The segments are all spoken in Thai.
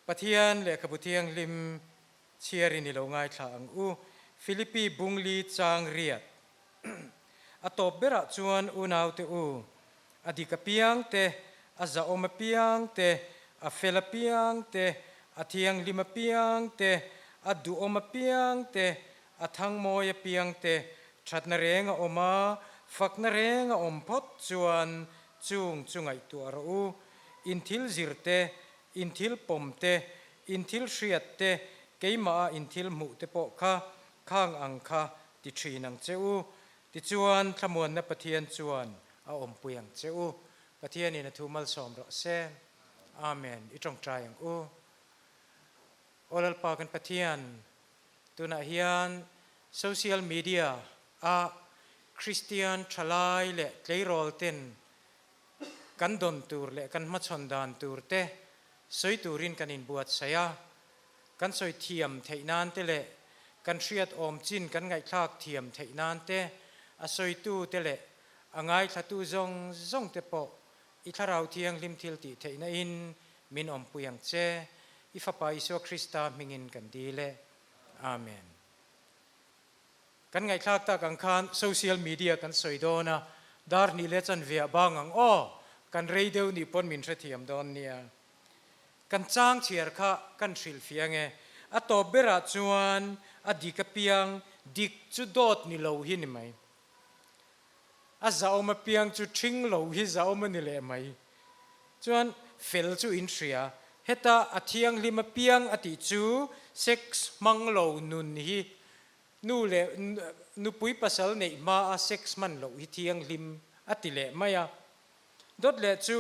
ปะเทียนเลขบุเทียงลิมเชียรินิโลง่ายทางฟิลิปปีบุงลีจางเรียดอตบเบระจวนนาวเตอดีกเปียงเตอาจะอมเปียงเตอเฟลเปียงเตอเทียงลิมเปียงเตอดูอมเปียงเตอทังโมยเปียงเตชัดนเรงอมาฝักนเรงอมพดจวนจุงไอตัวรูอินทิลจิรเตอินทิลปมเตอินทิลเชียเตเกยมาอินทิลมุเตปะค่ะข้างอังคาติชีนังเจ้าติจวนขมวนนปะเทียนจวนอาอมปุยังเจ้าปะเทียนนี่นะทูมัลสอมรอเซอาเมนอิจงใจยังโอลลปากันปะเทียนตัวน่ะเฮียนโซเชียลมีเดียคริสเตียนทลายเละเลโรลเต็นกันดนตูร์เละกันมัชนดานตูร์เตสวยตูรินกันอินบวชเสียกันสวยเทียมเทนานเตเละกันเชียดอมจินกันไงคลากเทียมเทนานเตสวยตูเตเละไงทัตูจงเตปะอิทาราวเทียงลิมทิลติเทนอินมินอมปุยังเจอิฟปาอิสวคริสตามิงินกันดีเละอาเมนกันไงคลากตากังคานโซเชียลมีเดียกันสวยโดนะดาร์นิเลจันเวียบางังกันเรดิโอนี่ปนมินเทียมดอนเนี่ยกันจ้างเชียร์ค่ะกันสิลเฟียงอตบเบระจวนอดีกเปียงดิกจุดดนี่เราหินไหมจะเอามาเปียงจุดชิงเราหิจะเอามานี่แหละไหมจวนเฟลจูอินเสียเฮตาอเทียงลิมาเปียงอติจูเซ็กซ์มังเรานุนฮีนูเล่นูปุยภาษาเนี่ยมาเซ็กซ์มันเราฮิเทียงลิมอติเล่ไหมดดเล่จู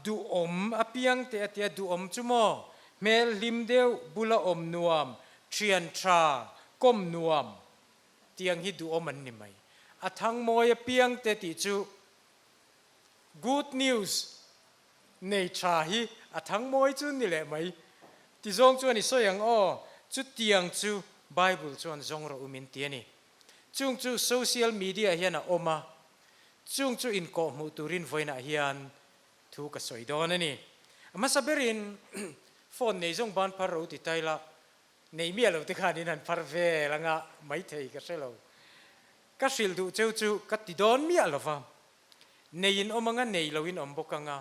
ดูอมอเปียงเตะเตะดูอมจุโมเมลลิมเดียวบุลอมนวมเชียนทราก้มนวมเตียงฮิดูอมันนี่ไหมทั้งโมยเปียงเตติจู good news ในชาฮิทั้งโมยจุนี่แหละไหมที่จงจวนนี่สวยอย่างจุดเตียงจูไบเบิลจวนจงเราอุมินเตียนี่จุงจูโซเชียลมีเดียเฮียนะอมาจุงจูอินโกมูตูรินไว้นะเฮียนทุกข์สวยดอนนี่มาสับเรินฝนในจงบานพารุติไตละในเมียเราติขานี่นั่นพาร์เวลังะไม่เทยก็เสเราก็สิลดูเจ้าจูกัดติดอนเมียเราฟังในยินอมังในเราอินอมบกังะ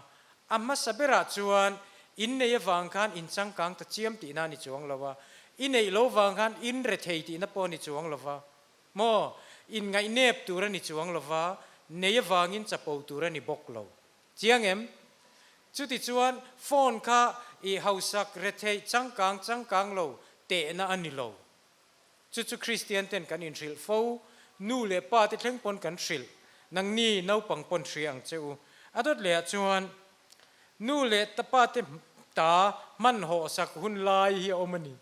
มาสับเรินจวนอินในวังคันอินสังกังตะเจียมตีนานิจวงเราว่าอินในโลวังคันอินเรเทยตีนับปอนิจวงเราว่าโมอินไงเนบตูระนิจวงเราว่าในวังอินจะปูตูระนิบกเราเจียงจุดที่ชวนฟอนข้าอีเฮาสักเรเทยจังกังโลเตน่าอันนี้โลจุดคริสเตียนเต็นกันอินชิลฟูนู่เล่ป้าที่เพ่งปนกันชิลนังนี่น่าปังปนเสียงเจ้าอัดเล่ชวนนู่เล่ตป้าที่ตามันห่อสักหุ่นลายฮีอมันนี่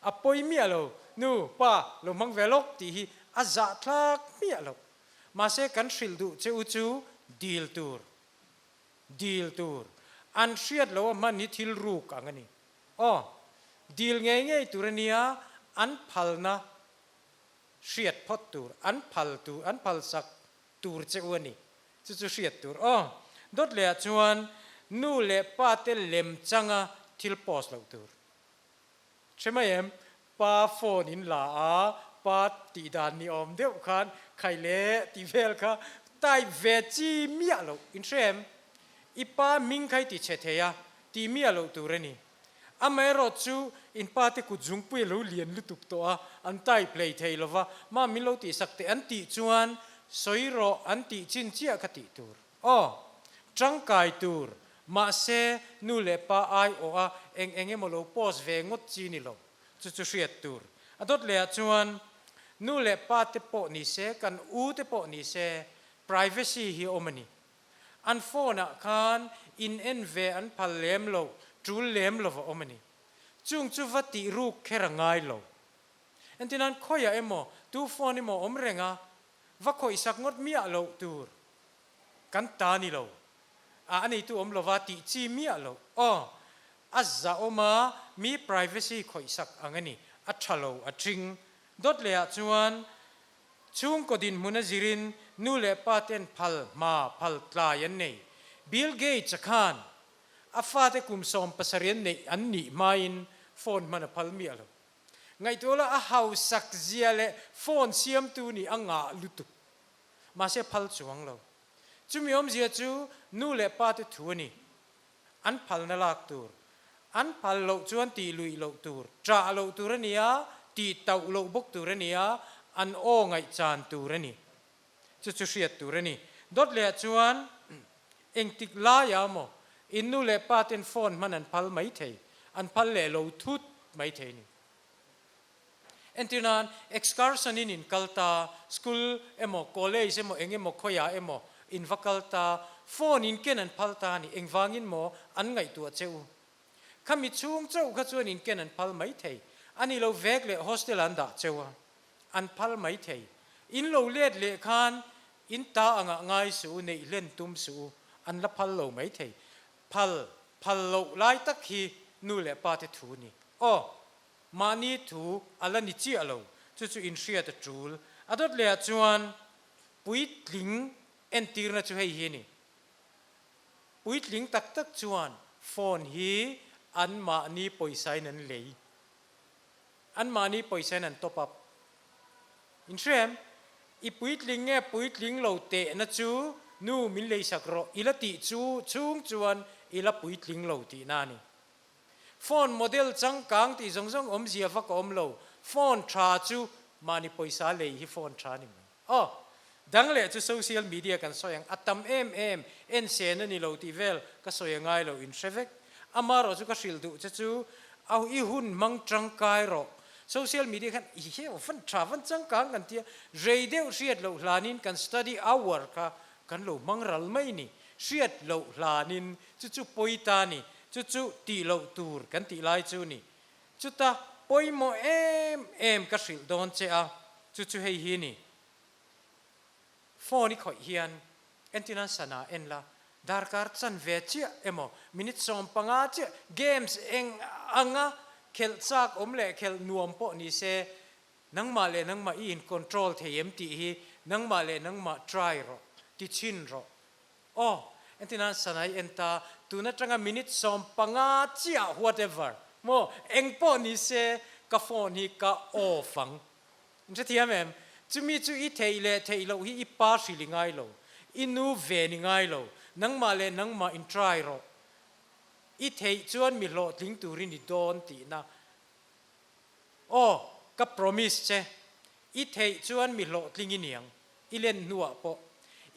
อปอยเมียโลนู่ป้าโลมังเวลกที่ฮีอาจัดลักเมียโลมาเสกันชิลดูเจ้าจูดีลตูร์อันเชียดแล้วมันนิทิลรูกอันนี้ดีลไงตัวนี้อันพัลนะเชียดพอดตัวอันพัลสักตัวเจ้านี่จุดเชียดตัวดดเลี้ยชวนนู่เล่ป้าเตลเลมจังทิลโพสแล้วตัวใช่ไหมป้าโฟนินลาป้าตีดานนี่เดียวกันใครเล่ตีเวลค่ะไตเวจีเมียเราอินเทรมอีป้ามิงใครติเชเทียตีเมียเราตัวเรนี่ไม่รอดจูอินป้าที่กุจุงปุยเราเลียนลุตุกตัวอันไตเพลย์เทลว่ามามิเราติสักแต่อันติจวนสวยรออันติจินเจียกติตัวจังกายตัวมาเซนูเล่ป้าไอเองมาเราโพสเวงดจีนี่เราจุเสียตัวอันดดเลี้ยจวนนูเล่ป้าเตปอนิเซกันเตปอนิเซ privacy ฮีอมันนี่อันโฟนักขันอินเอ็นเวอันพัลเลมโลจูเลมโลว่าอมันนี่จุงจูวัติรูกแค่ร่างโลอันที่นั้นข้อยโมตูโฟนิโมอมเรงว่าข้อยสักงดมีอะโลตูร์กันตานี่โลอันนี้ตูอมโลวัติจีมีอะโลอาจจะอมามี privacy ข้อยสักอันนี้อัจฉริยะจริงดดเลียจวนช่วงกดินมุนจิรินนู่เล่ป้าเต็นพัลตลายันนี่บิลเกตส์ขัน afa te kum som pasarian nei an ni main phone mana palmi alo ngai tola a hau sak zia le phone siam tu ni anga lutu ma se phal chuang lo chumiom zia chu nu le pa te thu ni an phal na lak tur an phal lo chuan ti lui lo tur tra lo tur ania ti tau lo bok tur ania an o ngai chan tur ani chu chu riat tur ani dot le chuan eng tik la ya mo in nu le pa ten phone man an phal mai thei an phal le lo thut mai thei ni entinan excursion in kalta school emo college emo engemo khoya emo in vakalta phone in ken an phalta ni engwangin mo an ngai tu cheu khami chung chau kha chuan in ken an phal mai thei ani lo vek le hostel an da chewa an phal mai thei in lo let le khan in ta anga ngai su nei len tum su an la phal lo mai thei phal lo lai tak hi nu le pa te thu ni mani thu ala ni chi alo chu in ria ta trul adot le chuan puitling entirna chu hei hi ni puitling tak tak chuan phone hi an ma ni poisai nan lei an ma ni poisai nan top up in rem I puitling lo te na chu nu min lei sakro ilati chu chung chuan ila puitling lo ti na ni phone model changkang ti zongzong om zia va kom lo phone tha chu mani poisa lei hi phone tha ni dang le chu social media kan soyang atam en sen ni lo ti vel ka soyangai lo in sevek amaro chu ka sil du chu au I hun mang changkai ro social media kan I he ofan travan changkang kan tia radio riat lo hlanin kan study hour ka kan lo mangral mai ni riat lo hlanin chu poita ni chu ti lo tur kan ti lai chu ni chu ta poi mo em ka sil don che a chu hei hi ni phone khoi hian entinan sana en la darkar chan ve chia emo minute som panga che games eng anga khel chak omle khel nuam po ni se nangma I in control theim ti hi nangma try ro ti chin ro entinan sanai enta tuna tanga minute som panga chia whatever mo eng po ni se ka phone hi ka ofang nje thiamem chumi chu I theilo hi I pa silingai lo inu ve ni ngai lo nangma in try ro I thei chuan mi lo tling turin ni don ti na ka promise che I thei chuan mi lo tling iniang I len nuwa po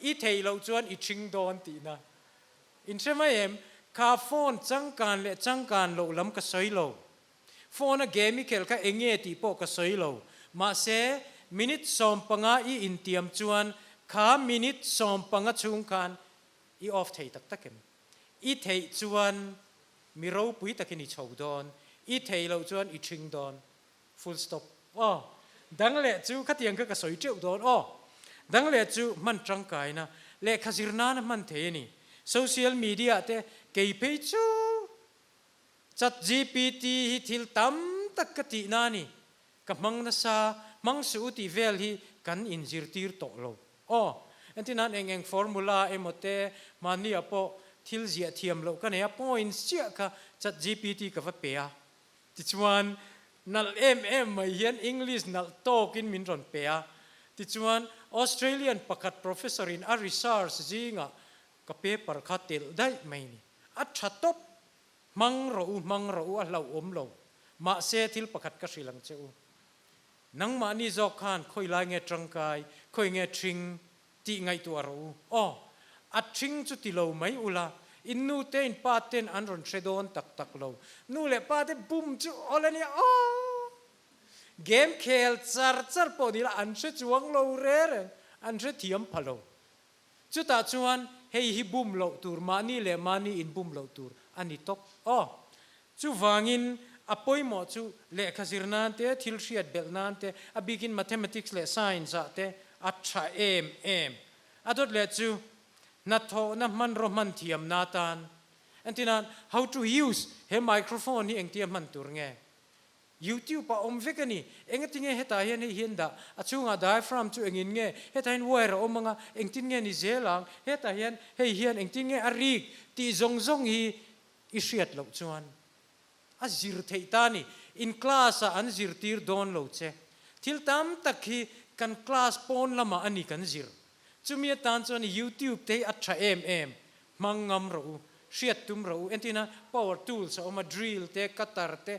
I thei lo chuan I ching don ti na in semayem ka phone changkan lo lam ka soi lo phone a game kel ka enge ti po ka soi lo ma se minute som panga I in tiam chuan ka minute som panga chung kan I off thei tak takem I thei chuan mi ro pui takini chho don I thei lo chuan I ching don full stop dang le chu khatiang ka soi cheu don dang le chu man changkai na le khazirna na man the ni social media te kei pe chu chat gpt hi thil tam tak ka ti na ni ka mang na sa mang su ti vel hi kan inzirtir to lo entinan eng formula emote mani apo thil zia thiam lo ka ne points chia ka chat gpt ka va pe a ti chuan nal mai hian english nal talk in min ron pe a ti chuan australian pakhat professor in a research zinga ka paper khatil dai mai ni a thatop mang ro a lo om lo ma se thil pakhat ka silang cheu nang ma ni zo khan khoi lai nge trangkai khoi nge thing ti ngai tu aro a thing chu ti lo mai ula innu te in pa ten an ron shedon tak lo nu le pa te bum chu olani game khel char po ni la an she chuang lo re an she thiam phalo chu ta chuan hei hi bum lo tur mani le mani in bum lo tur ani tok chu wangin apoi mo chu le khazirnan te thil riat belnan te a begin mathematics le science te a tha adot le chu na tho na man ro man thiam na tan antinan how to use he microphone ni engtiam man tur nge YouTube pa omvekani engatinge heta hian hienda achunga diaphragm chu engin nge hetain wire omanga engtin nge ni zelang heta hian hei hian engtin nge arik ti zong hi อิเชียดเหล่าจวนอาจิรเทตานี่อินคลาสอันจิรตีร์ดอนเหล่าเจทิลตามตะคีกันคลาสปอนละมาอันนี้กันจิรจุมีตานจวนยูทูบเตอัตชะมังงำเราเชียดตุมเราเอ็นที่นะ power tools เอามา drill เตกัตตาร์เต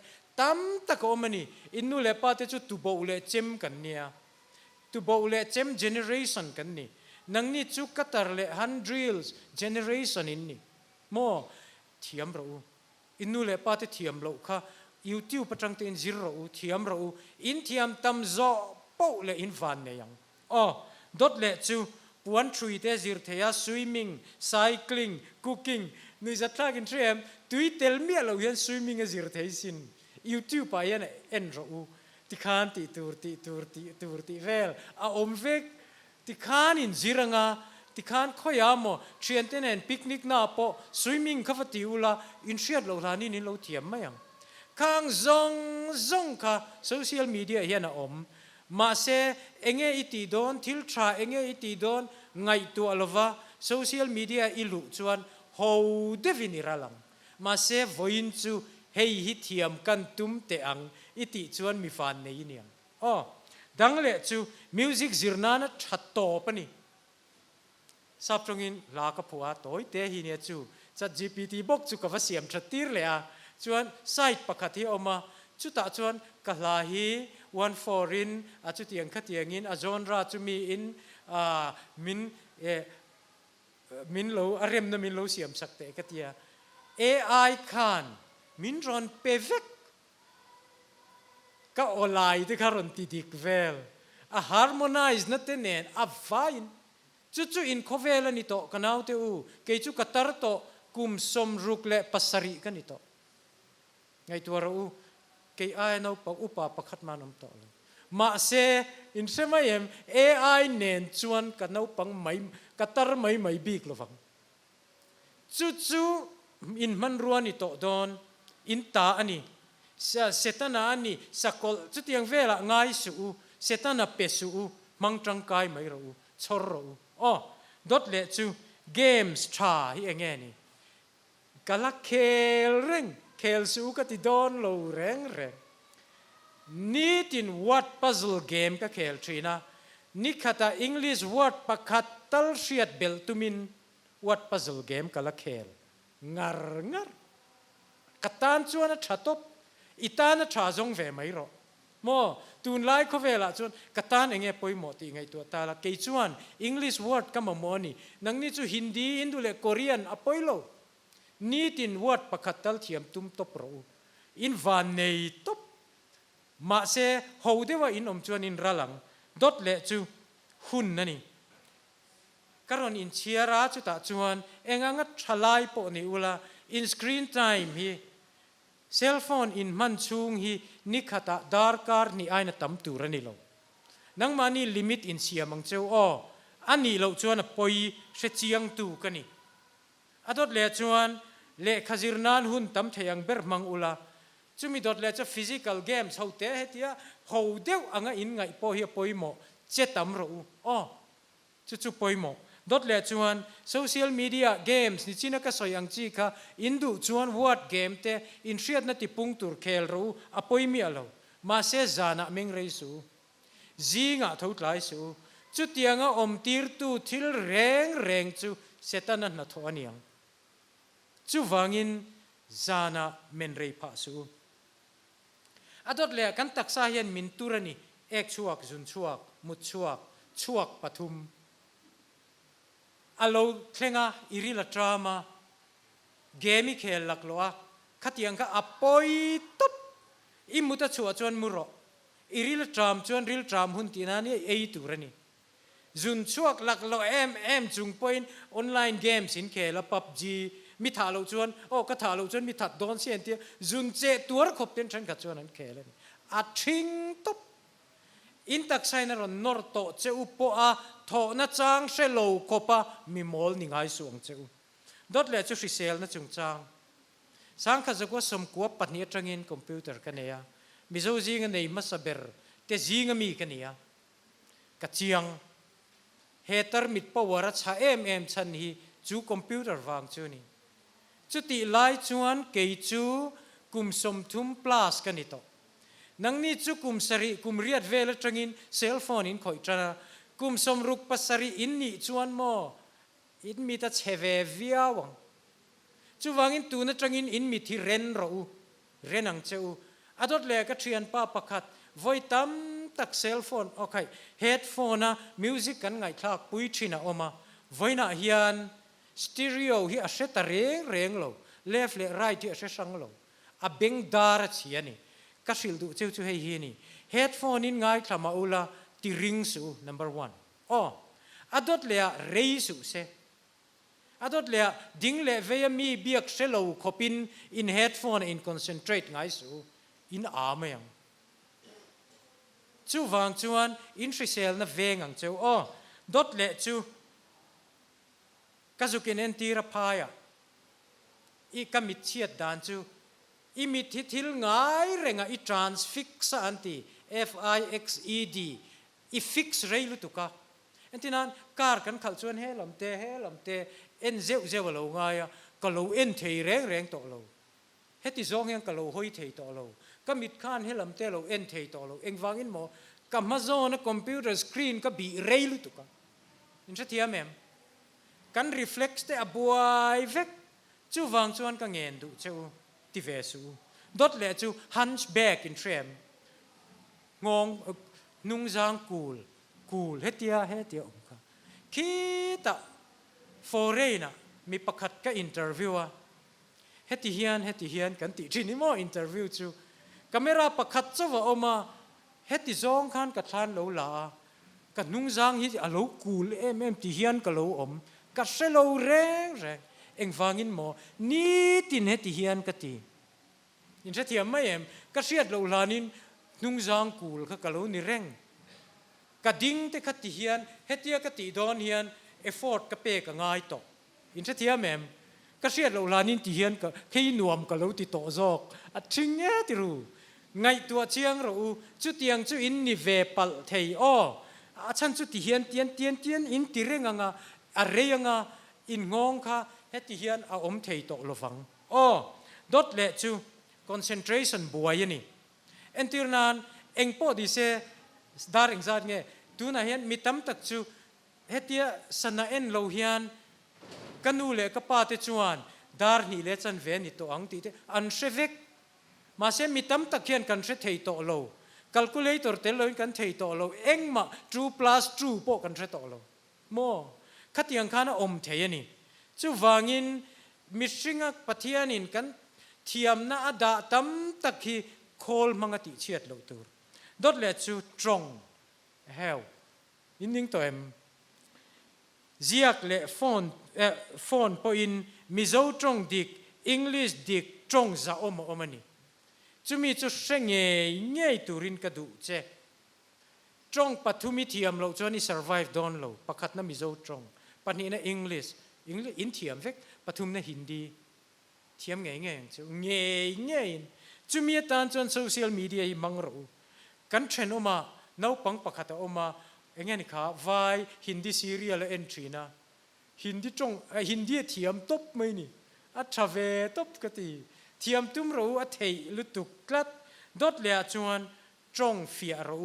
ตามตะก็มันนี่อินนูเลปาเตจุตุโบเลเจมกันเนี่ยตุโบเลเจม generation กันนี่นังนี่จุกัตตาร์เลฮัน drills generation อินนี่โมเทียมเราอินนูเลปาเตเทียมเราค่ะยูทูบประจังเตอินจิรเราเทียมเราอินเทียมตำโซโปเลอินฟันเนี่ยยังอ๋อดดเลจูปวนทรีเตจิรเทีย swimming cycling cookingนี่จะทักอินเทรมตุยเตลเมียเราเห็น swimming จิรเทียสินยูทูบไปยันเอ็นเราที่ขานติตูร์ติเวลอาอมเวกที่ขานอินจิรังาที่ขานข้อยามอเชียนเตนเอ็นปิกนิกน่าปอ swimming ข้าฟติอุลาอินเชียดเราทานี่เราเทียมไหมยังข้างซงค่ะโซเชียลมีเดียเห็นอมมาเซเองอิติดอนทิลทราเองอิติดอนไงตัวลวะโซเชียลมีเดียอิลุจวนhowเดวินิรัลังมาเซวอินจูเฮฮิเทียมกันตุมเตอังอิติจวนมีฟันในยินียงอ๋อดังเลจูมิวสิกจิรนานะชัดโตปนี่สับตรงอินลากระผัวโต้ยเตหิเนียจูจัด GPT บอกจูกับว่าเสียมชัดตีร์เลยอ่ะจวนไซต์ปกติออกมาจุดตาจวนกะลาฮีวันฟอรินอาจุดเตียงขัดเตียงอินอาจอนราจุมีอินมินโลอารมณ์นั้นมินโลเสียมสักแต่ขัดเตีย AI คันมินรอนเปเวกก็ออนไลน์ที่เขารอนติดิกเวลฮาร์โมไนซ์นั่นเองอัฟไฟน์จุดอินโคเวลนี่โตกันเอาเตอูเกจุกัตตาร์โตกุมสมรุกเละปัสสริกันนี่โตไงตัวเราเกี่ยนเอาปักอุปปักขัดมานำต่อเลยมาเซอินเซมาเอ็ม AI เน้นชวนกันเอาปังไม่กัตร์ไม่บีกหรอฟังจู่อินมันรัวนี่โตโดนอินตาอันนี้เซตันาอันนี้สกอลจุดยังเวลาง่ายสู้เซตันาเปสู้มังจังกายไม่รู้ชอรู้อ๋อดดเลจู่เกมส์ชาที่เองนี่กะลักเคลเร่งเคลสู้ก็ติดโดนโลแรงนี่ตินวัดพัซเซิลเกมก็เคลทรีนะนี่ขัดอังกฤษวัดปักขัดตัลเชียดเบลตุมินวัดพัซเซิลเกมก็ลักเคลงากัตตานชวนชัดตบอิตานชาจงเวไม่รอโมตูนไล่เขาเวลาชวนกัตตานเองปอยหมดยังไงตัวตาละเกยชวนอังกฤษวัดก็มาโมนี่นังนี่จูฮินดีอินดูเลโคเรียนอปอยโลนี่ตินวัดปักขัดตัลเทียมตุมตบเราอินวานเนยตบมาเซhowเดว่าอินอมชวนอินรัลังดดเลจูหุ่นนั่นนี่การอนอินเชียราจุตาชวนเองงัดทลายปนี่อุลาอินสกรีนไทม์ฮีเซลโฟนอินมันชุงฮีนิขัดดาร์การนี่ไอ้น่ะตั้มตูรันนี่เรานังมานี่ลิมิตอินเชียมังเจ้าอ้ออันนี้เราชวนปอยเสียจียงตูกันนี่อดดเลชวนเลขจิรนานหุ่นตั้มเทียงเบอร์มังอุลาจุมีดดเลจะฟิสิกอลเกมส์เขาเตะเฮียเขาเดียวอ่างอินไงปอยปอยโมเจ็ดตั้มเราอ๋อจุปอยโมดดเลชวนโซเชียลมีเดียเกมส์นี่จีนักสอยอังจีค่ะอินดูชวนวอดเกมเตะอินเชียดนัติปุ่งตูร์เคลรู้อปอยมีอะไรมาเซจานะเมงเรซูจีงะทุกหลายสูจุดยังอ่ะอมตีร์ตูทิลแรงจูเซตันนันนัทวานียงจูวังอินจานะเมนเรย์พาสูอดดเลกันตักสายันมินตูรนีเอกชัวกจุนชัวกมุดชัวกปฐุมอโลเคลงาอิริลตรามาเกมิเคลลักลัวขัดยังก็อปอยตุบอิมุตชัวจวนมุโรอิริลตรามจวนริลตรามหุ่นตีนานี่เอตูรนีจุนชัวกลักลัวเอ็มจุงปอยน์ออนไลน์เกมสินเคลปับจีมิถาลูจวนโอ้ก็ถาลูจวนมิถัดโดนเสียนเตียจุนเจตัวขบเต็นฉันกัดจวนนั้นเคเลยอัดชิงตุบอินตักไซน์นรนอร์โตเจอุปอาโถนัจางเชโลคบะมีมอลนิงไอสวงเจอุดดเลจุสิเซลนัจงจางสังขจะก็สมควบปัญญาจังอินคอมพิวเตอร์กันเนี่ยมิโซจิงในมัสเบอร์เตจิงมีกันเนี่ยกัจยังเฮเตอร์มิดพาวเวอร์ชาเอ็มชันฮีจูคอมพิวเตอร์วางจูนี่ จุติไล่ชวนเกยจูกุมสมทุมปลาสกันนิโตนังนี้จุกุมสริกุมเรียดเวลตรงอินเซลโฟนอินคอยจนากุมสมรุกปัสริอินนี่ชวนโมอินมีแต่เชเววิอาวังจูวังอินตูนัตรงอินมีที่เรนรูเรนังเจ้าอดอดเล่ก็เทียนป้าประคัดไว้ตั้มตักเซลโฟนโอเคเฮดโฟนนะมิวสิกกันไงคลากปุยชินะออกมาไว้น่ะเฮียนสเตอริโอที่อาเซตเร่งโลเลฟเลไรที่อาเซสังโลอาเบงดาร์เชียนี่ก็สิลดูเจ้าให้เฮียนี่เฮดโฟนนี่ไงคลามาอุลาตีริงสู number one อ๋ออดอดเล่เรย์สูเซอดอดเล่ดิ้งเล่เวียมีเบียกเซโลขบินอินเฮดโฟนอินคอนเซนเทรตไงสูอินอาเมียงจูวางจวนอินทรีเซลน่ะเวงังเจ้าอ๋อดอดเล่จูก็จะกินเอ็นตีระพายอีกมิดเชียดดานจูอีมิดทิลง่ายเร่งอีทรานส์ฟิกซ์อันตี FIXED อีฟิกซ์เรย์ลุตุกะอันที่นั้นการกันขัดชวนเฮลำเตเอ็นเจ้าเราง่ายก็เราเอ็นเทยแรงต่อเราเฮติซองยังก็เราห้อยเทยต่อเราก็มิดข้านเฮลำเตเราเอ็นเทยต่อเราเอ็งวางอินหมอกับมาโซนคอมพิวเตอร์สกรีนก็บีเรย์ลุตุกะอินเสียแม่กัน reflex แต่อบวยเวกจูวางชวนก็เงินดูเจ้าที่เวสูดดเล่จู hunchback in tram งงนุ่งจางกูลเฮตียองค์คิดอะฟอเรน่ะมีประคัดก็อินเตอร์วิวอะเฮติเฮียนกันติจีนี่มออินเตอร์วิวจูก็ไม่รับประคัดจะว่าออกมาเฮติซองขันกับทานเหลาหลากันนุ่งจางฮิตอะเหลากูลเอ็มติเฮียนกับเหลาอมกัดเซโลแรงเอ็งฟังอินหมอนี่ตินเฮติเฮียนกติอินเสถียรไม่เอ็มกัดเสียดเหลาหลานินนุ่งจางกูลเขากับเหลานี่แรงกัดดิ้งแต่กติเฮียนเฮติยกติดอนเฮียนเอฟฟอร์ตกับเปกับง่ายต่ออินเสถียรแม่กัดเสียดเหลาหลานินติเฮียนกับแค่หนวมกับเหลาติโตจอกอัดชิงเงี้ยติรู้ไงตัวเชียงรู้จุดเตียงจุดอินนิเวปัลเทยอ้อฉันจุดติเฮียนเตียนอินติเรงงาอะไรยังอินงงค่ะเฮติเฮียนเอาอมเทยโตโลฟังอ๋อดดเละจู concentration บัวยันี่เอ็นตีนานเอ็งโปดิเซดาร์เอ็งซาดเงดูนะเฮียนมีตั้มตักจูเฮติยสนาเอ็นโลเฮียนกันนูเละกับปาเตจวนดาร์นี่เละจันเวนิโตอังตีเตอันเชเวกมาเซมีตั้มตักเฮียนกันเชเทยโตโล calculator เตลโลกันเทยโตโลเอ็งมาtrue plus true โปกันเชโตโลโมขัดยังข้านะอมเทียนี่จูวางินมิชิงปะเทียนินกันเทียมน่าด่าตั้มตะกี้โคลมังติเชียดลูตูดดเล็ดจูตรงเฮลอินนิ่งตัวเอ็มเจียกเล่ฟอนพออินมิโซตรงดิกอังกฤษดิกตรงจะอมนี่จูมีจูเชงเงยตูรินกระดูเจตรงปัทุมิเทียมเราจวนนี่ survive ดอนเราประคัดน้ำมิโซตรงปัจจุบันอังกฤษอินเทียมเวกปฐุมในฮินดีเทียมไงจูจูมีตานจนโซเชียลมีเดียมังรูกันเทรนออกมาน้าปังประคัดออกมาเองนี่ค่ะวายฮินดีซีเรียลเอ็นทรีนะฮินดีจงฮินดีเทียมตบไม่นี่อัชเวตบกติเทียมตุ้มรูอัเทยลุตุกลัดดดเลียจวนจงเฟียรู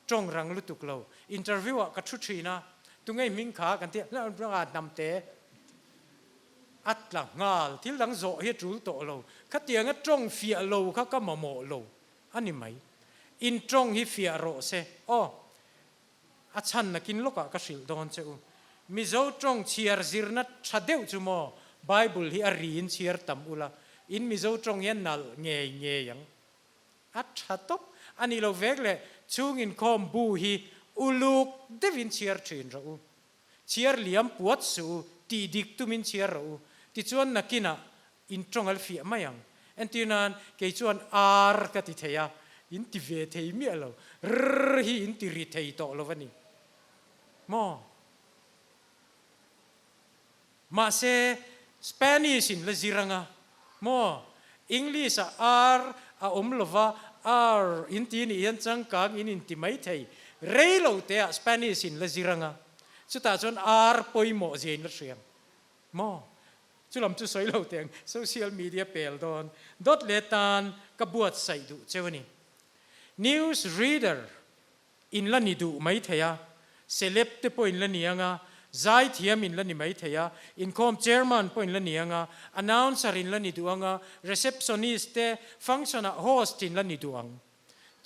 จงรังลุตุกเราอินเตอร์วิวกับชุดชีนะตุงไงมิงขากันเตี้ยแล้วประกาศนำเตะอัดหลังงาที่หลังโจเฮจูโตเราขัดเตียงจงเฟียเราเขาก็มาโมเราอันนี้ไหมอินจงฮิเฟียโรเซอ๋ออาชันนักินลูกก็สิลดอนเจ้ามิโซจงเชียร์ซิรนัดชัดเดียวจุโมไบเบิลฮิอารีนเชียร์ตัมอุลาอินมิโซจงยันนัลเงยยังอัดชัดตบอันนี้เราเวกเลยชูงินคอมบูฮีอุลูกเดวินเชียร์ชินเราเชียร์เลียมปวดสูตีดิกตุมินเชียร์เราติจวนนักกินะอินตรงอัลฟีไม่ยังเอ็นตีนันเกี่ยจวนอาร์กติเทียอินติเวเทียมีอะไรฮีอินติริเทียโตโลวันนี้มาเซสเปนิชินละจิรังะอังกฤษอาร์อมลวาอาร์อินตีนี่ยันจังกังอินติไม่เทียเรย์โลเตียสเปนิชินละจิรังะสุดท้ายจนอาร์ปอยโมเจนละเสียงจ จุลำจุสอยเราเตียงโซเชียลมีเดียเปลดอนดอทเลตันกบวดใส่ดูเจ้านี่ news reader อินละนิดูไม่เทียเซเลบเตปอินละเนียงาใจเทียมอินละนิไม่เทียอินคอมเชอร์มันปอินละเนียงา announcer อินละนิดูงา receptionist เต functional host อินละนิดูง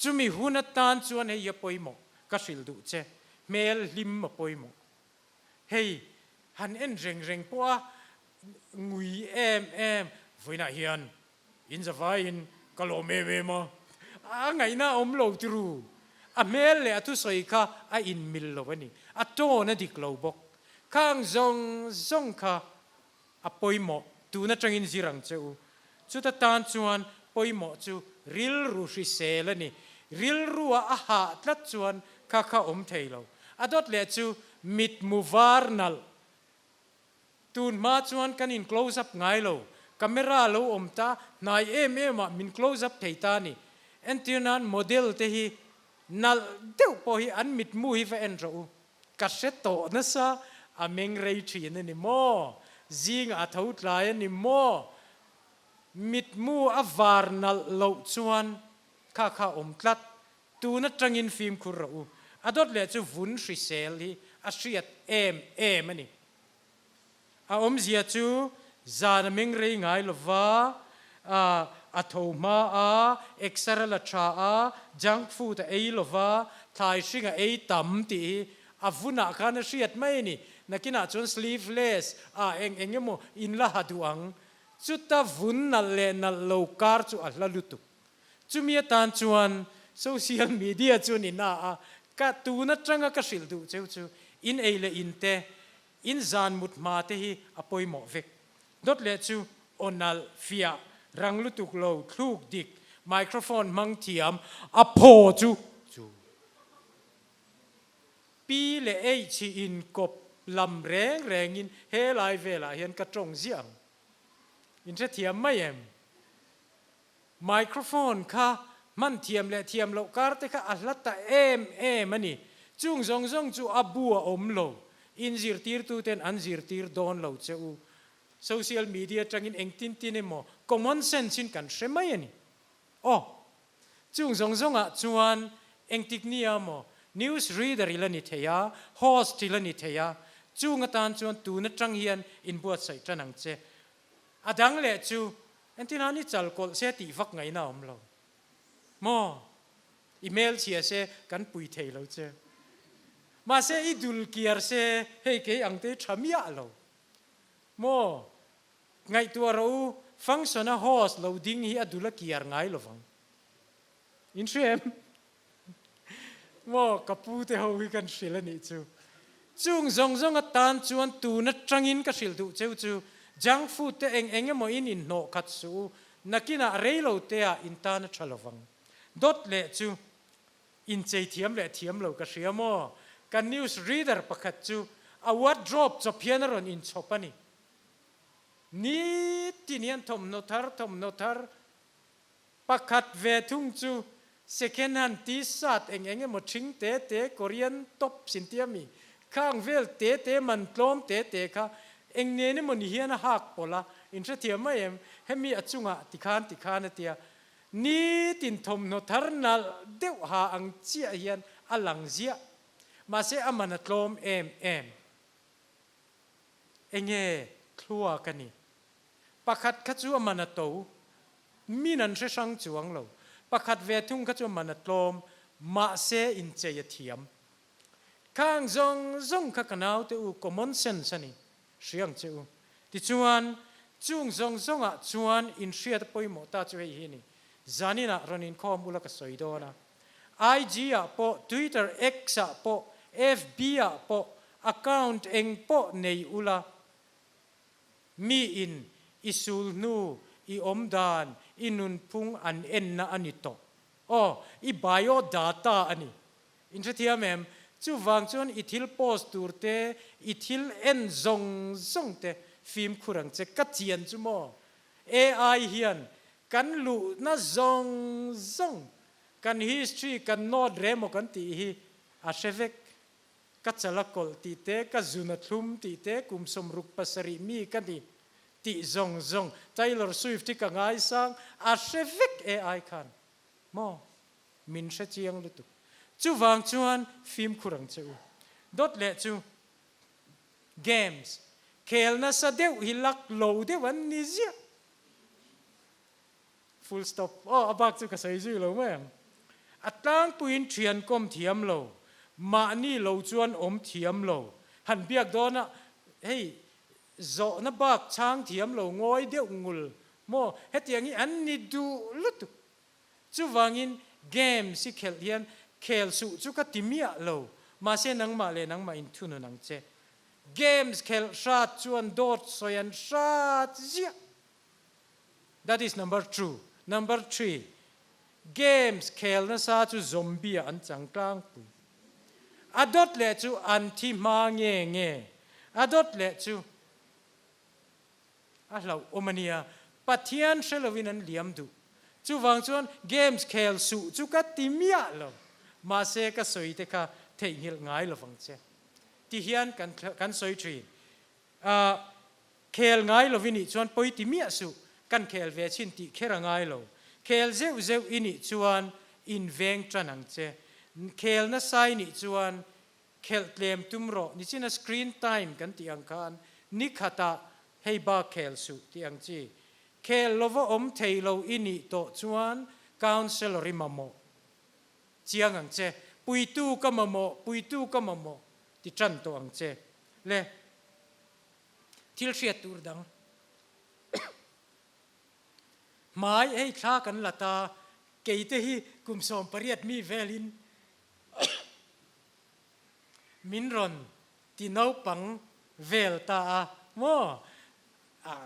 จุมีหุ่นตันจวนให้ยปอยโมก็สิลดูเจเมลลิมมาปอยโมเฮ้ยหันเอ็นเร่งปัวงุยไฟน่าเฮียนอินจะไฟอินก็โลเมมาไงน่าอมโลตรูเมลเลยทุสอยค่ะอินมิลโลวันนี้โตน่ะดิกโลบกข้างซงค่ะปอยโมตูน่ะจังอินจิรังเจ้าจุดตันจวนปอยโมจูริลรูชิเซลนี่ริลรัวหาตลัดจวนข้าอมเทโลดอทเลจูมิดมูวาร์นัลตูนมาจวนกันอิน close up ไงโลกล้องโลอมตานายมามิน close up เทตานี่เอ็นที่นั้นโมเดลเตฮีนัลเดี๋ยวพอฮีอันมิดมูฮีเฟนรูกัสเซตโตนั่นซะเมงเรย์ชีนนี่โมจิงทุ่ดลายนี่โมมิดมูวาร์นัลโลจวนข้าอมตลัดตูนัดจังอินฟิล์มคุรูดอทเลจูวุนชิเซลฮีเชียดมันนี่อมเสียจูจานเมงเรงไงลว่าโทมาเอ็กซ์เรลชาจังฟูดลว่าทายชิงตั้มตีวุนักการเชียดไม่นี่นักกินจน sleeveless เองโมอินละหัดวังจุดตาวุนนั่นเลนัลโลการ์จูอัลลุตุจูมีตันจวนโซเชียลมีเดียจูนี่น่าก็ตูนัดจังก็สิลดูเจ้าจูอินเลอินเตอินจานมุดมาเตฮีปอยโมเวกดอทเลจูอนัลฟิอารังลุตุกโลคลูกดิกไมโครโฟนมังเทียมโพจูปีเลชีอินกบลำแรงอินเฮลายเวลาเห็นกระจงเสียงอินเทียมไม่เอ็มไมโครโฟนค่ะมันเทียมและเทียมโลการ์เตค่ะอัลลัตตามันนี่จุงซงจูบัวอมโลอินซิร์ตีร์ตูเตนอันซิร์ตีร์โดนโลเจ้าโซเชียลมีเดียจังอินเองตินเอโมคอมมอนเซนส์กันใช่ไหมนี่จุงซงจวนเองติกนี่โมนิวส์รีดเดอร์อิลนิเทียโฮสต์อิลนิเทียจุงตันจวนตูนจังเฮียนอินบัวใส่จันังเจดังเลจูเอ็นที่นั่นนี่จัลโกลเสติฟักไงน่าอมโลอีเมลเชียเซกันปุยเทลเจมาเซอีดุลเกียร์เซเฮ้ยเกยังเตชามีอะโลไงตัวเราฟังก์ชันโฮสเราดิ้งฮีอดุลเกียร์ไงโลฟังอินเชมกับพูดเฮาวิกันสิลนี่จูจุงซงตันจวนตูนัดจังอินก็สิลดูเจ้าจูจังฟูเตเองโมอินโนคัตสูนักกินาเรย์โลเตะอินตานัชลวังดอทเลจูอินเจเทียมเลเทียมโลก็เสียโมกันนิวส์รีดเดอร์ประคัตจูวัดดรอปจะเพียนรอนอินชอปนี่นี่ที่นี่ทอมโนทาร์ประคัตเวทุงจูsecond hand ที่สัตเองโมชิงเตะโคเรียนท็อปสินเทียมีข้างเวลเตะมันกลมเตะค่ะเองเนี่ยมันเฮียนหักปละอินเทียมไม่ให้มีอจุงะติคานเตียนี่ตินทมโนทาร์นัลเดี๋ยวหาอังเจียเฮียนอลังเจียมาเสอมันกลมเองคลัวกันนี่ปะคัดขจัวมันโตมีนันเชชังจวงเราปะคัดเวทุงขจัวมันกลมมาเสอินเจียเทียมข้างซงขกันเอาเตอุคอมมอนเซนส์นี่เสียงเจ้าที่ชวนจุงซงชวนอินเชียตปอยโมตาช่วยนี่จานินะรอนินคอมอุลกสอยโดนะIG ปอ Twitter X ปอ FB ปอ account เองปอในอุลามีอินอิสุลนูอิอมดานอินุนพุงอันเอ็นนะอันนี้โตอิไบโอดาต้าอันนี้อินเทียมจูวางจวนอิทิลโพสตูร์เตอิทิลเอ็นซงเตฟิล์มคุรังเจกัดเจียนจูโม AI เฮียนกันลูน่าซงกัน history กันโนดเรโมกันตีฮีอาเชเวกกัดจะละกอลตีเตกัดจุนัทลุมตีเตกุมสมรุปปัสริมีกันตี ti zong Taylor Swift ti ka ngai sang a shevek AI khan mo min sha chiang lu tu chu wang chuan phim khurang chu dot le chu games khelna sa deuh hilak lo de wan ni zia full stop abak chu ka sai zui lo mem atlang puin thian kom thiam lo ma ni lo chuan om thiam lo han biak dona hey zo na bak chang thiam lo ngoi deuh ngul mo hetiangi an ni du lutu chu wangin game si khel hian khel su chu ka timia lo ma se nang ma le nang ma in thu no nang che games khel shat chuan dot soyan shat zia that is number 2 number 3 games khel na sa chu zombie an chang tlang pu adot le chu an thi ma nge adot le chu a hlau omania pathian shelovin an liam du chu wang chuan games khel su chu ka timia lo ma se ka soi te kha thei hil ngai lo wang che ti hian kan soi tri khel ngai lo vini chuan poi timia su kan khel ve chin ti khera ngai lo khel zeu ini chuan in veng tranang che khel na sai ni chuan khel tlem tumro ni china screen time kan ti ang khan ni khata hei ba khel su ti ang chi khel lovo om thei lo ini to chuan counselor mamo chiang ang che pui tu ka mamo ti tran to ang che le thil hriat tur dang mai ei thla kan lata keite hi kumsom pariat mi velin minron ti nau pang vel ta mo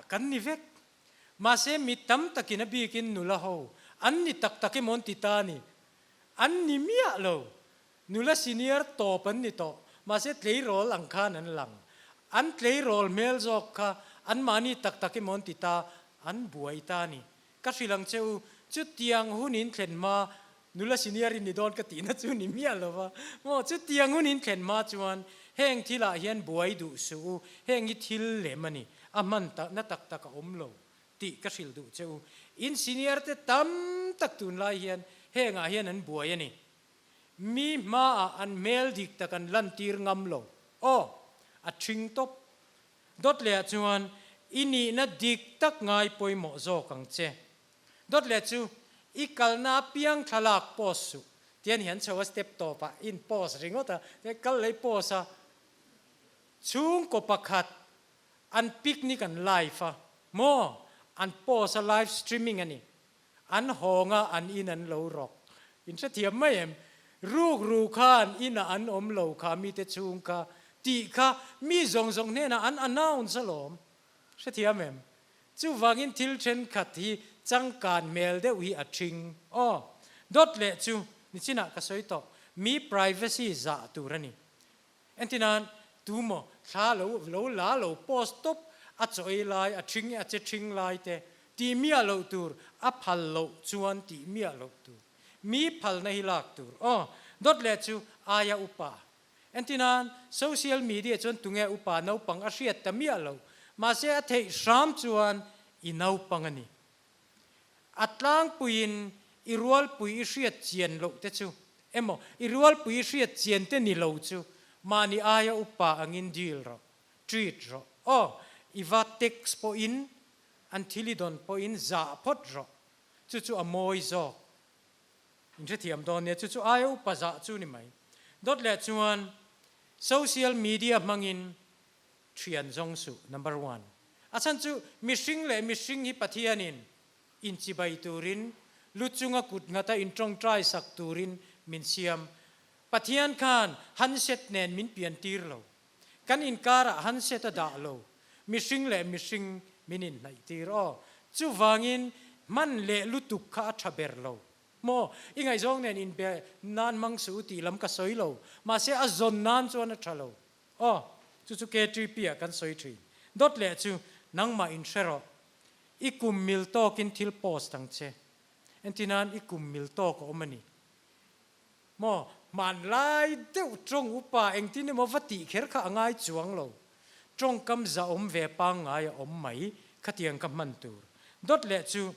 kan ni vek ma se mi tam takina bikin nula ho an ni tak taki mon ti ta ni an ni mia lo nula senior to pan ni to ma se tlei rol ang khan an lang an tlei rol mel jok kha an mani tak taki mon ti ta an buai ta ni ka silang cheu chu tiang hunin thlen ma nula senior ni don ka ti na chu ni mia lo wa mo chu tiang hunin thlen ma chuan heng thila hian buai du su heng hi thil le mani aman ta na tak tak om lo ti ka sil du cheu in senior te tam tak tun lai hian henga hian an buai ani mi ma an mel dik takan lan tir ngam lo a thing top dot le chuan ini na dik tak ngai poi mo zo kang che dot le chu ikalna piang thalak pos su tian hian chawa step to pa in pos ringota te kal lei posa chung ko pakhat an picnic an live mo an posa live streaming ani an honga an in an lo rock in sa thiam mai em ru khan ina an om lo kha mi te chung ka ti kha mi zong ne na an announce salom sa thiam em chu wangin thil chen khat hi changkan mel de wi a thing dot le chu ni china ka soi to mi privacy za turani entinan tumo thla lo la lo post top a choi lai a thing a che thing lai te ti mia lo tur a phal lo chuan ti mia lo tur mi phal na hilak tur dot le chu aya upa entinan social media chuan tunge upa no pang a hriat ta mia lo ma se a thei sham chuan i nau pangani atlang puin irual pui hriat chian lo te chu emo irual pui hriat chian te ni lo chu mani aya upa angin deal ro treat ro iwa text po in anthilidon po in za pot ro chu amoi zo inje thiam don ne chu aya upa za chu ni mai dot le chuan social media mangin thian zong su number 1 achan chu mishing hi pathianin in chibai turin luchunga kut ngata in trong trai sak turin min siam pathian khan hanset nen min pian tir lo kan in kara hanset da lo mishing minin nai tir chu wangin man le lutuk kha thaber lo mo ingai zong nen in be nan mang su ti lam ka soi lo ma se a zon nan chuan a thalo chu ke tri pia kan soi tri dot le chu nang ma in shero ikum mil to kin thil post tang che entinan ikum mil to ko omani mo man lai deuh trong upa engtin mo vati kher kha angai chuang lo trong kam za om ve pa ngai om mai khát tiếng cầm man tur dot lệ chu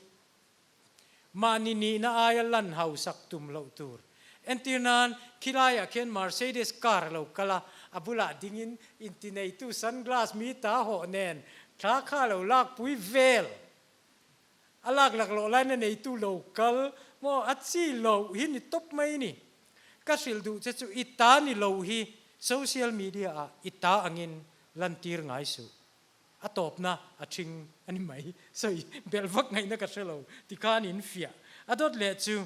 mani ni na aya lan hau sak tum lo tur entinan khilaya khen Mercedes car lo kala abula dingin intinei tu sunglass mi ta ho nen thla kha lo lak pui vel alak lak lo lai nei tu local mo achi lo hi ni top mai ni ka sil du che chu ita ni lo hi social media a ita angin lantir ngai su atop na aching ani mai soi belvak ngai na ka selo tikan in fia adot le chu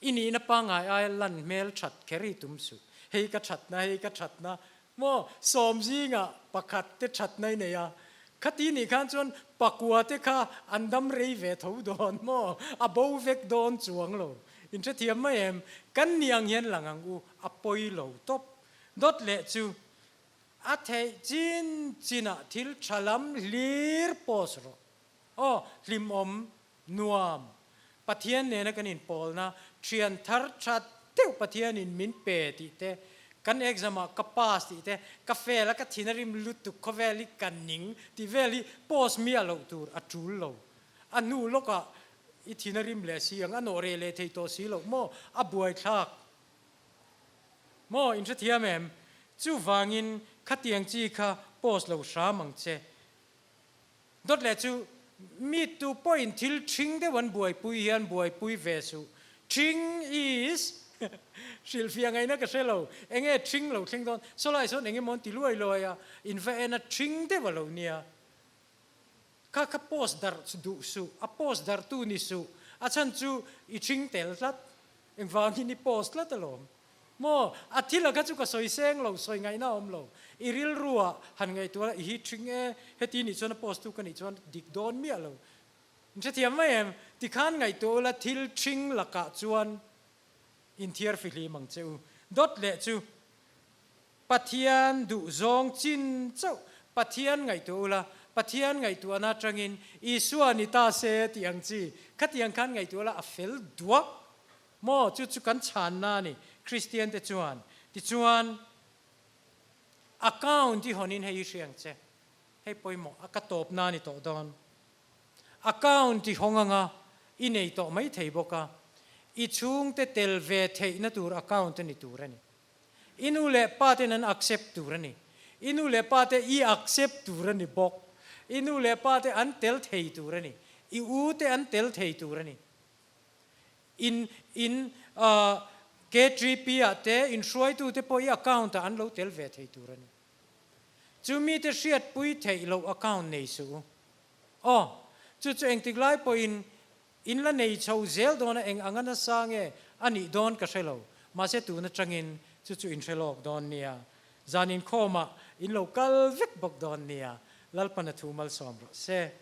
ini na pa ngai ai lan mel chat keri tum su hei ka chat na mo som zinga pakhat te chat nai ne ya khati ni khan chon pakua te kha andam rei ve tho don mo abo vek don chuang lo in che thiam ma em kan niang hian langang u apoi lo top dot le chu a thei chin china thil thalam lir pos ro o lim om nuam pathian ne na kanin pol na thian thar that teu pathian in min pe ti te kan exama capacity te ka fela ka thinarim lutu khoveli kanning ti veli pos mi alo tur atul lo anu loka I thinarim le siang anore le thei to si lo mo abuai thak mo in che thiam em chu wangin khatiang chi kha pos lo sha mang che dot le chu mi tu point thil thing de wan buai pui hian buai pui ve su thing is sil fiang ai na ka selo enge thing lo thing don so lai so enge mon ti luai loya in fa ena thing de wa lo nia ka post dar du su a post dar tu ni su a chan chu I thing tel lat eng wang ni post lat alom mo athila ka chu ka soi seng lo soi ngai na om lo iril ruwa han ngai tu hi thing e heti ni chon post tu ka ni chon dik don mi alo nche thiam mai em ti khan ngai to la thil thing la ka chuan in thiar fili mang cheu dot le chu pathian du zong chin chau pathian ngai to la pathian ngai tu ana tangin isua ni ta se tiang chi khatiang khan ngai tu la a fel dua mo chu chu kan chan na ni Christian te chuan ti chuan account ti honin hei riang che hei poimo akatop na ni to don account ti honganga I nei to mai thei boka I chung te tel ve thei na tur account ni turani inu le pa te nan accept turani inu le pa te I accept turani bok inu le pa te an tel thei turani I u te an tel thei turani in K3P ate in shuai tu te poi account an lo tel ve thei turani chumi te riat pui thei lo account nei su chu eng tiklai po in la nei chau zel don eng angana sange ani don ka shelo ma se tu na changin chu in shelok don nia zanin khoma in local vek bok don nia lalpana thumal som se